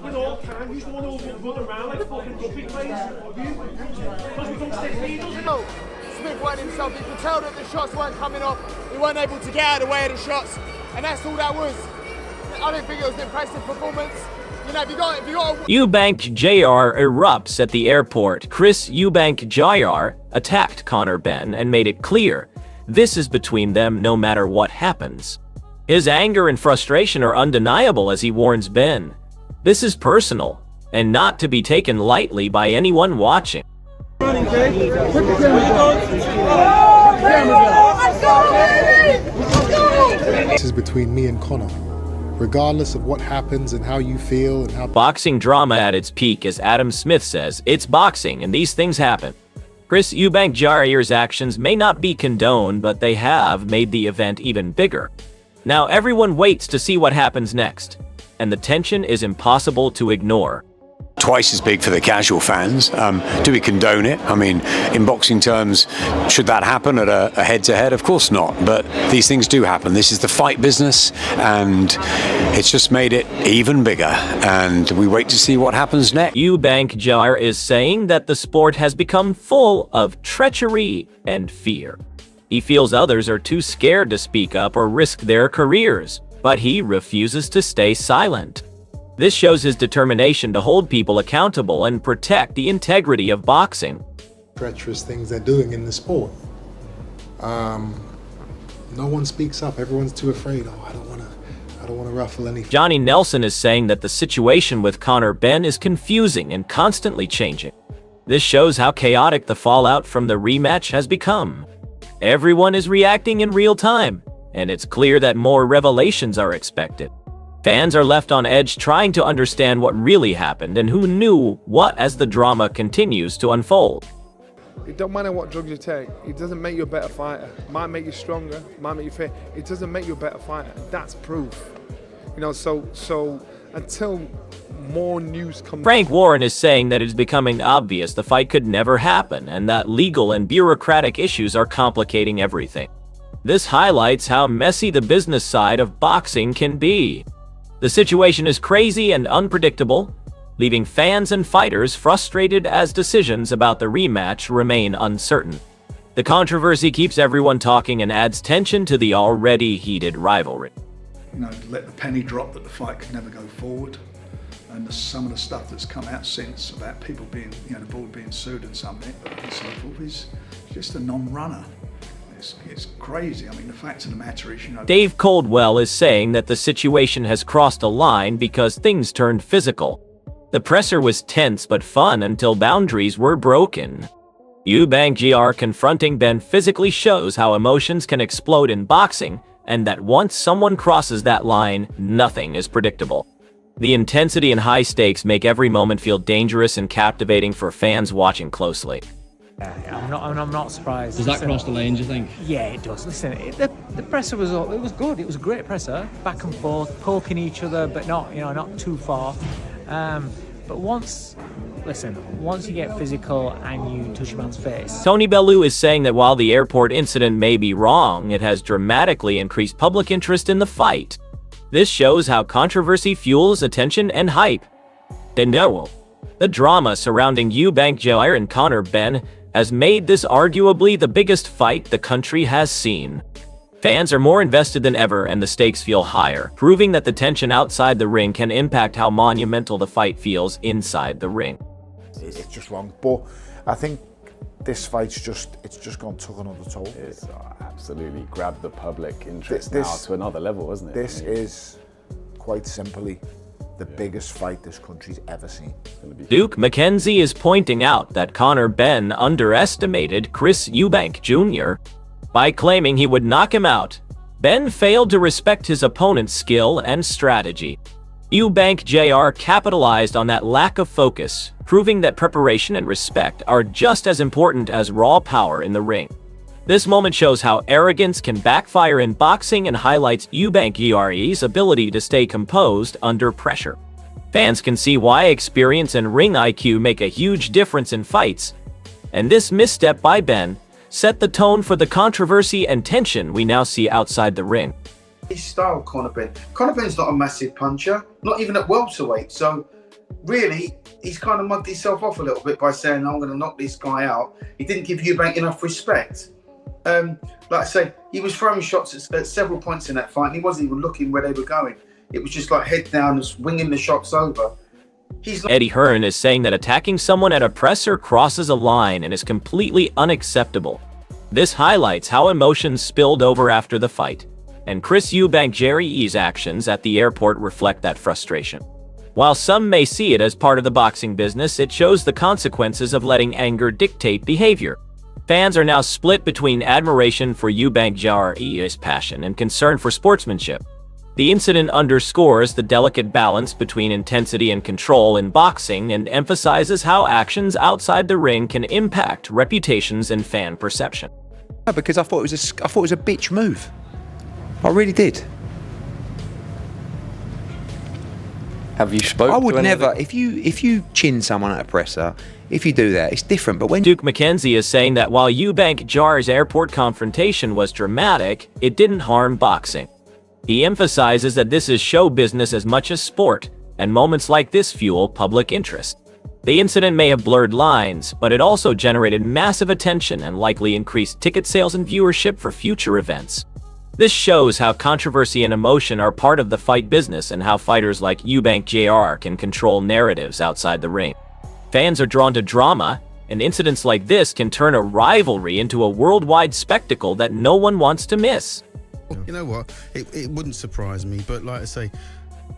We all can. He's the one who's running around like fucking rugby players. Because we don't stick needles in. No, Smith went himself. You could tell that the shots weren't coming off. He weren't able to get out of the way of the shots, and that's all that was. I don't think it was an impressive performance. You know, if you got Eubank Jr. erupts at the airport. Chris Eubank Jr. attacked Conor Benn and made it clear this is between them no matter what happens. His anger and frustration are undeniable as he warns Ben, this is personal and not to be taken lightly by anyone watching. This is between me and Conor. Regardless of what happens and how you feel and how... Boxing drama at its peak, as Adam Smith says, it's boxing and these things happen. Chris Eubank Jr.'s actions may not be condoned, but they have made the event even bigger. Now everyone waits to see what happens next, and the tension is impossible to ignore. Twice as big for the casual fans. Do we condone it? I mean, in boxing terms, should that happen at a head-to-head? Of course not, but these things do happen. This is the fight business, and it's just made it even bigger, and we wait to see what happens next. Eubank Jr. is saying that the sport has become full of treachery and fear. He feels others are too scared to speak up or risk their careers, but he refuses to stay silent. This shows his determination to hold people accountable and protect the integrity of boxing. Treacherous things they're doing in the sport. No one speaks up. Everyone's too afraid. Oh, I don't want to ruffle anything. Johnny Nelson is saying that the situation with Conor Benn is confusing and constantly changing. This shows how chaotic the fallout from the rematch has become. Everyone is reacting in real time, and it's clear that more revelations are expected. Fans are left on edge trying to understand what really happened and who knew what as the drama continues to unfold. It don't matter what drugs you take. It doesn't make you a better fighter. It might make you stronger. It might make you fit. It doesn't make you a better fighter. That's proof. You know, so until more news comes... Frank Warren is saying that it's becoming obvious the fight could never happen and that legal and bureaucratic issues are complicating everything. This highlights how messy the business side of boxing can be. The situation is crazy and unpredictable, leaving fans and fighters frustrated as decisions about the rematch remain uncertain. The controversy keeps everyone talking and adds tension to the already heated rivalry. You know, let the penny drop that the fight could never go forward. And some of the stuff that's come out since about people being, you know, the board being sued and something and so forth is just a non-runner. It's crazy. I mean, the fact of the matter is, you know... Dave Coldwell is saying that the situation has crossed a line because things turned physical. The presser was tense but fun until boundaries were broken. Eubank Jr. confronting Ben physically shows how emotions can explode in boxing, and that once someone crosses that line, nothing is predictable. The intensity and high stakes make every moment feel dangerous and captivating for fans watching closely. I'm not surprised. Does that cross the ane, do you think? Yeah, it does. Listen, the presser was good. It was a great presser, back and forth, poking each other, but not too far. But once you get physical and you touch a man's face. Tony Bellew is saying that while the airport incident may be wrong, it has dramatically increased public interest in the fight. This shows how controversy fuels attention and hype. The drama surrounding Eubank Jr. and Conor Benn has made this arguably the biggest fight the country has seen. Fans are more invested than ever and the stakes feel higher, proving that the tension outside the ring can impact how monumental the fight feels inside the ring. It's just wrong, but I think this fight's just took another toll. It's absolutely grabbed the public interest now to another level, isn't it? This is quite simply the biggest fight this country's ever seen. Duke McKenzie is pointing out that Conor Benn underestimated Chris Eubank Jr. By claiming he would knock him out, Benn failed to respect his opponent's skill and strategy. Eubank Jr. capitalized on that lack of focus, proving that preparation and respect are just as important as raw power in the ring. This moment shows how arrogance can backfire in boxing and highlights Eubank Jr.'s ability to stay composed under pressure. Fans can see why experience and ring IQ make a huge difference in fights, and this misstep by Benn set the tone for the controversy and tension we now see outside the ring. His style, Conor Benn. Conor Benn's not a massive puncher, not even at welterweight. So really, he's kind of mugged himself off a little bit by saying, I'm going to knock this guy out. He didn't give Eubank enough respect. Like I say, he was throwing shots at several points in that fight, and he wasn't even looking where they were going. It was just like head down, just winging the shots over. Eddie Hearn is saying that attacking someone at a presser crosses a line and is completely unacceptable. This highlights how emotions spilled over after the fight, and Chris Eubank Jr.'s actions at the airport reflect that frustration. While some may see it as part of the boxing business, it shows the consequences of letting anger dictate behavior. Fans are now split between admiration for Eubank Jr.'s passion and concern for sportsmanship. The incident underscores the delicate balance between intensity and control in boxing and emphasizes how actions outside the ring can impact reputations and fan perception. Because I thought it was a bitch move. I really did. Have you spoken? I would never. If you chin someone at a presser, if you do that, it's different. But when Duke McKenzie is saying that while Eubank Jr.'s airport confrontation was dramatic, it didn't harm boxing. He emphasizes that this is show business as much as sport, and moments like this fuel public interest. The incident may have blurred lines, but it also generated massive attention and likely increased ticket sales and viewership for future events. This shows how controversy and emotion are part of the fight business and how fighters like Eubank Jr. can control narratives outside the ring. Fans are drawn to drama, and incidents like this can turn a rivalry into a worldwide spectacle that no one wants to miss. You know what? It wouldn't surprise me, but like I say,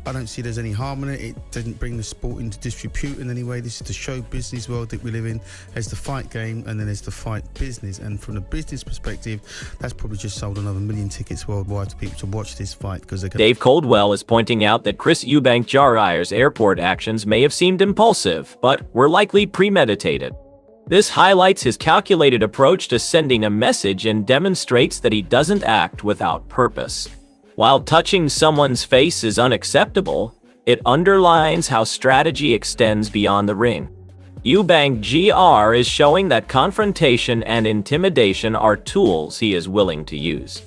I don't see there's any harm in it. It doesn't bring the sport into disrepute in any way. This is the show business world that we live in. There's the fight game and then there's the fight business. And from the business perspective, that's probably just sold another 1 million tickets worldwide to people to watch this fight. Because Dave Coldwell is pointing out that Chris Eubank Jr.'s airport actions may have seemed impulsive, but were likely premeditated. This highlights his calculated approach to sending a message and demonstrates that he doesn't act without purpose. While touching someone's face is unacceptable, it underlines how strategy extends beyond the ring. Eubank Jr. is showing that confrontation and intimidation are tools he is willing to use.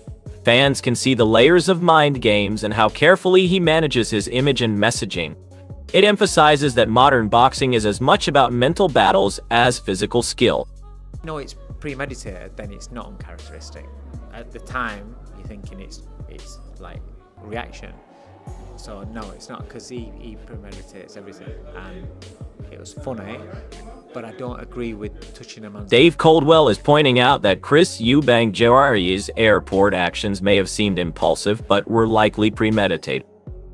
Fans can see the layers of mind games and how carefully he manages his image and messaging. It emphasizes that modern boxing is as much about mental battles as physical skill. No, it's premeditated, then it's not uncharacteristic. At the time, you're thinking it's like reaction. So no, it's not, because he premeditates everything, and it was funny, but I don't agree with touching him on. Dave Coldwell is pointing out that Chris Eubank Jr.'s airport actions may have seemed impulsive, but were likely premeditated.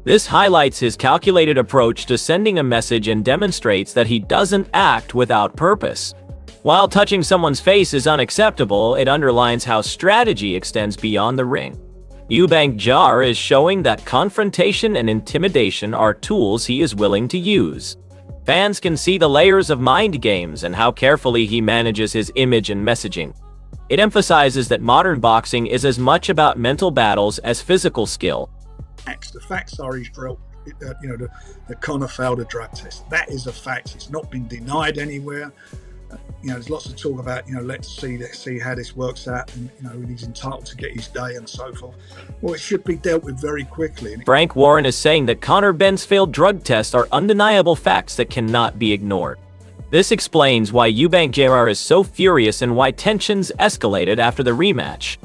This highlights his calculated approach to sending a message and demonstrates that he doesn't act without purpose. While touching someone's face is unacceptable, it underlines how strategy extends beyond the ring. Eubank Jr. is showing that confrontation and intimidation are tools he is willing to use. Fans can see the layers of mind games and how carefully he manages his image and messaging. It emphasizes that modern boxing is as much about mental battles as physical skill. The facts are he's drilled. The Conor failed a drug test. That is a fact. It's not been denied anywhere. There's lots of talk about, let's see how this works out, and he's entitled to get his day and so forth. Well, it should be dealt with very quickly. Frank Warren is saying that Conor Benn's failed drug tests are undeniable facts that cannot be ignored. This explains why Eubank Jr. is so furious and why tensions escalated after the rematch.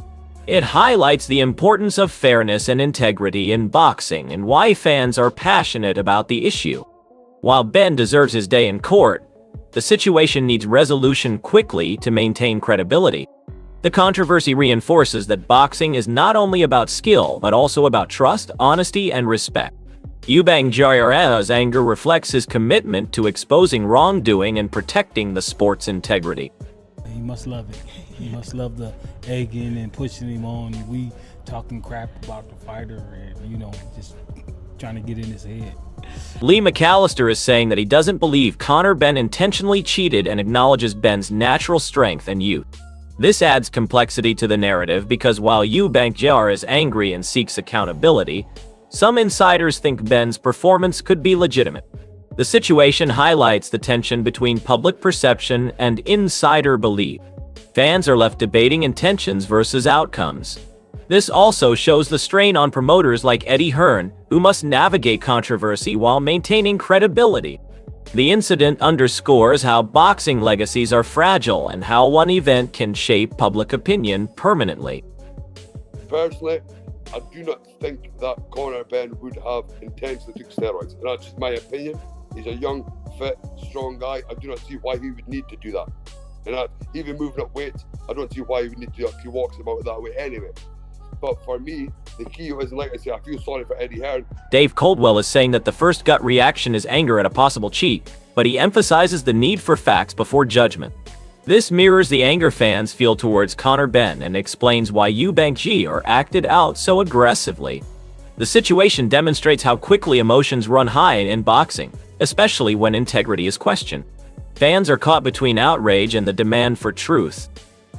It highlights the importance of fairness and integrity in boxing and why fans are passionate about the issue. While Benn deserves his day in court, the situation needs resolution quickly to maintain credibility. The controversy reinforces that boxing is not only about skill, but also about trust, honesty, and respect. Eubank Jr.'s anger reflects his commitment to exposing wrongdoing and protecting the sport's integrity. He must love it. He must love the egging and pushing him on. We talking crap about the fighter and, just trying to get in his head. Lee McAllister is saying that he doesn't believe Conor Benn intentionally cheated and acknowledges Benn's natural strength and youth. This adds complexity to the narrative because while Eubank Jr. is angry and seeks accountability, some insiders think Benn's performance could be legitimate. The situation highlights the tension between public perception and insider belief. Fans are left debating intentions versus outcomes. This also shows the strain on promoters like Eddie Hearn, who must navigate controversy while maintaining credibility. The incident underscores how boxing legacies are fragile and how one event can shape public opinion permanently. Personally, I do not think that Conor Benn would have intensely took steroids. And that's just my opinion. He's a young, fit, strong guy. I do not see why he would need to do that. And even moving up weight, I don't see why he would need to do that. He walks about that way anyway. But for me, the key is, like I say, I feel sorry for Eddie Hearn. Dave Coldwell is saying that the first gut reaction is anger at a possible cheat, but he emphasizes the need for facts before judgment. This mirrors the anger fans feel towards Conor Benn and explains why Eubank Jr acted out so aggressively. The situation demonstrates how quickly emotions run high in boxing, especially when integrity is questioned. Fans are caught between outrage and the demand for truth.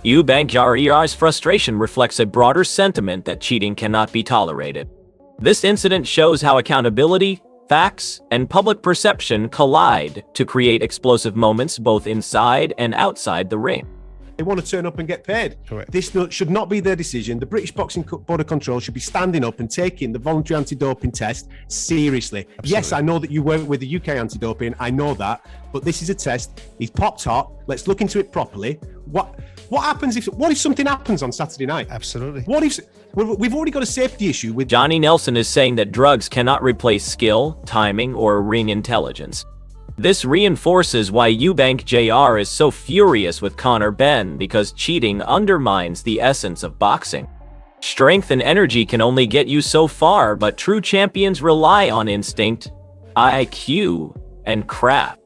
Eubank Jr's frustration reflects a broader sentiment that cheating cannot be tolerated. This incident shows how accountability, facts, and public perception collide to create explosive moments both inside and outside the ring. They want to turn up and get paid. Correct. This should not be their decision. The British Boxing Board of Control should be standing up and taking the voluntary anti-doping test seriously. Absolutely. Yes, I know that you work with the UK anti-doping. I know that. But this is a test. He's popped hot. Let's look into it properly. What happens if something happens on Saturday night? Absolutely. What if we've already got a safety issue with... Johnny Nelson is saying that drugs cannot replace skill, timing, or ring intelligence. This reinforces why Eubank Jr is so furious with Conor Benn, because cheating undermines the essence of boxing. Strength and energy can only get you so far, but true champions rely on instinct, IQ, and craft.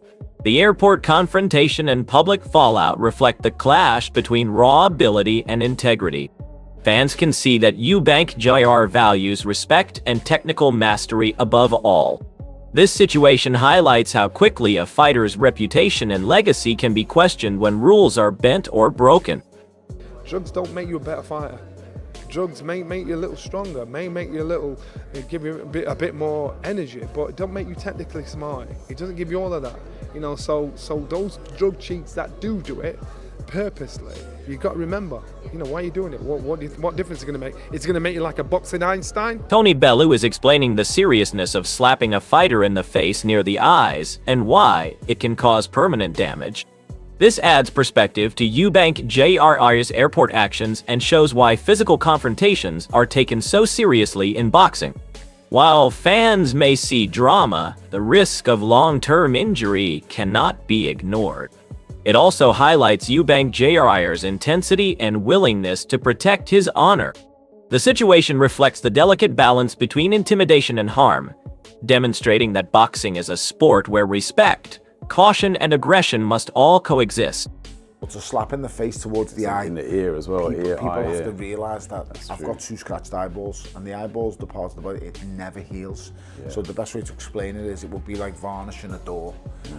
The airport confrontation and public fallout reflect the clash between raw ability and integrity. Fans can see that Eubank Jr values respect and technical mastery above all. This situation highlights how quickly a fighter's reputation and legacy can be questioned when rules are bent or broken. Drugs don't make you a better fighter. Drugs may make you a little stronger, may make you a little, give you a bit more energy, but it don't make you technically smart. It doesn't give you all of that. You know, so those drug cheats that do it purposely, you've got to remember, you know, why are you doing it? What difference is it going to make? It's going to make you like a boxing Einstein? Tony Bellew is explaining the seriousness of slapping a fighter in the face near the eyes and why it can cause permanent damage. This adds perspective to Eubank Jr's airport actions and shows why physical confrontations are taken so seriously in boxing. While fans may see drama, the risk of long-term injury cannot be ignored. It also highlights Eubank Jr's intensity and willingness to protect his honor. The situation reflects the delicate balance between intimidation and harm, demonstrating that boxing is a sport where respect, caution, and aggression must all coexist. It's a slap in the face towards the eye. In the ear as well. People have to realise that I've got 2 scratched eyeballs, and the eyeballs, the part of the body, it never heals. Yeah. So the best way to explain it is it would be like varnishing a door,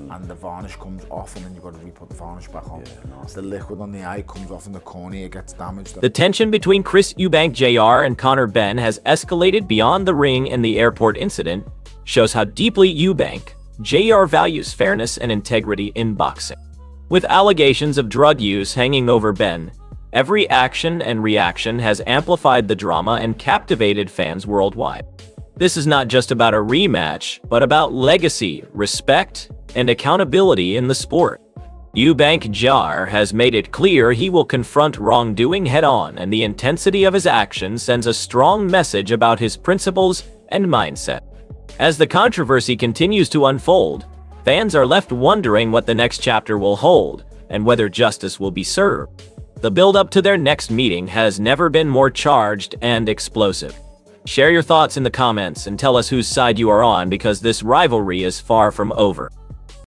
and the varnish comes off, and then you've got to re-put the varnish back on. Yeah, the liquid on the eye comes off in the cornea, it gets damaged. The tension between Chris Eubank Jr and Conor Benn has escalated beyond the ring in the airport incident, shows how deeply Eubank Jr values fairness and integrity in boxing. With allegations of drug use hanging over Benn, every action and reaction has amplified the drama and captivated fans worldwide. This is not just about a rematch, but about legacy, respect, and accountability in the sport. Eubank Jr has made it clear he will confront wrongdoing head-on, and the intensity of his actions sends a strong message about his principles and mindset. As the controversy continues to unfold, fans are left wondering what the next chapter will hold and whether justice will be served. The build-up to their next meeting has never been more charged and explosive. Share your thoughts in the comments and tell us whose side you are on, because this rivalry is far from over.